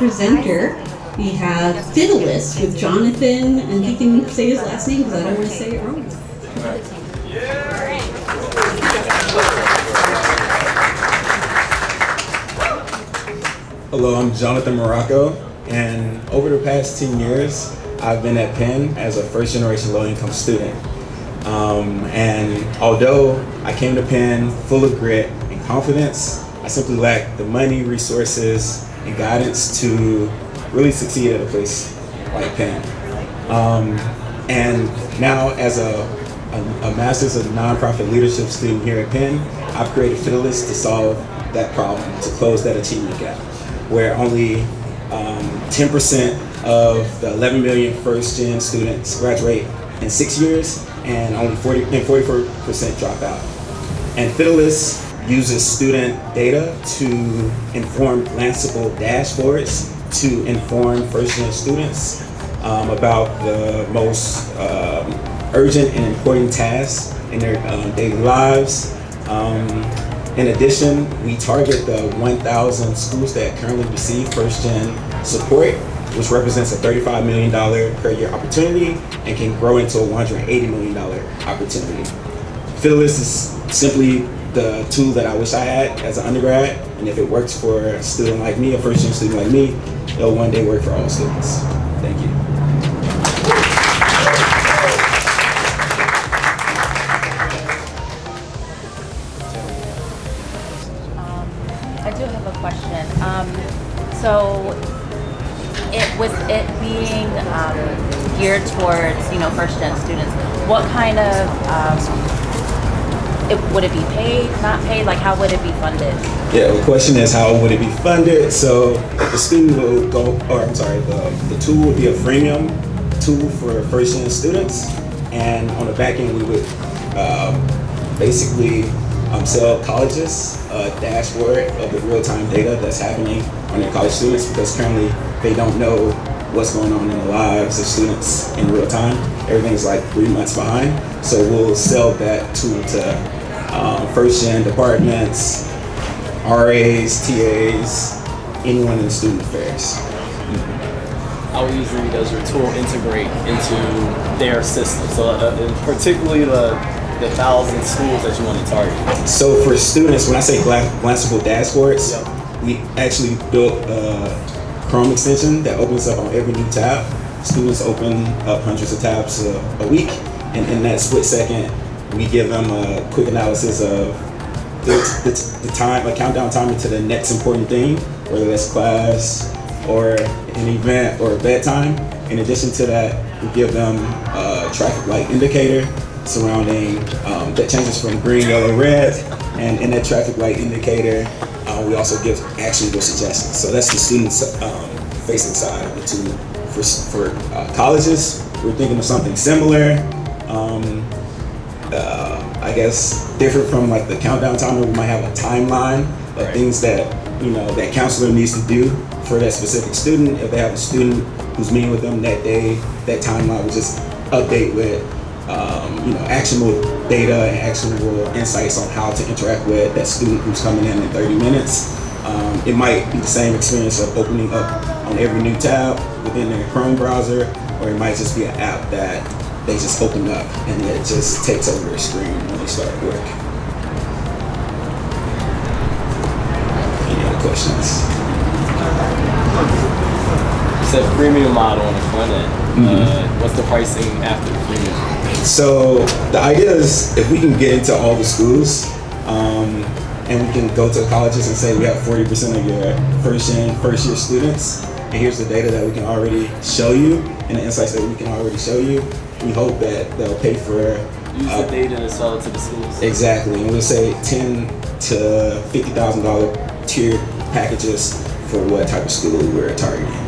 presenter, we have Fitalyst with Jonathan, and he can say his last name because I don't want to say it wrong. Hello, I'm Jonathan Morocco, and over the past 10 years, I've been at Penn as a first-generation low-income student. And although I came to Penn full of grit and confidence, I simply lacked the money, resources, and guidance to really succeed at a place like Penn. And now, as a Master's of Nonprofit Leadership student here at Penn, I've created Fitalyst to solve that problem, to close that achievement gap, where only 10% of the 11 million first-gen students graduate in 6 years, and only 44% drop out. And Fitalyst uses student data to inform glanceable dashboards to inform first-gen students about the most urgent and important tasks in their daily lives. In addition, we target the 1,000 schools that currently receive first-gen support, which represents a $35 million per year opportunity and can grow into a $180 million opportunity. Fitalyst is simply the tool that I wish I had as an undergrad, and if it works for a student like me, a first-gen student like me, it'll one day work for all students. Thank you. I do have a question. So, with it being geared towards, first-gen students, what kind of, would it be paid, not paid? Like, how would it be funded? Yeah, the question is, how would it be funded? So, the student will go, the tool would be a freemium tool for first-gen students, and on the back end, we would basically sell colleges a dashboard of the real-time data that's happening on their college students, because currently they don't know what's going on in the lives of students in real time. Everything's like 3 months behind. So we'll sell that tool to first-gen departments, RAs, TAs, anyone in student affairs. How easily does your tool integrate into their system? So particularly the 1,000 schools that you want to target? So for students, when I say glanceable dashboards, we actually built a Chrome extension that opens up on every new tab. Students open up hundreds of tabs a week, and in that split second, we give them a quick analysis of the time, a countdown timer to the next important thing, whether that's class or an event or bedtime. In addition to that, we give them a traffic light indicator surrounding that changes from green, yellow, red, and in that traffic light indicator, we also give actionable suggestions. So that's the students facing side of the tool. For colleges, we're thinking of something similar. I guess different from like the countdown timer, we might have a timeline of things that that counselor needs to do for that specific student. If they have a student who's meeting with them that day, that timeline will just update with actionable data and actionable insights on how to interact with that student who's coming in 30 minutes. It might be the same experience of opening up on every new tab within their Chrome browser, or it might just be an app that they just open up and it just takes over their screen when they start work. Any other questions? It's a freemium model on the front end. What's the pricing after the freemium? So the idea is, if we can get into all the schools, and we can go to colleges and say we have 40% of your first year students, and here's the data that we can already show you and the insights that we can already show you, we hope that they'll pay for use the data to sell it to the schools. Exactly, and we'll say $10,000 to $50,000 tiered packages for what type of school we're targeting.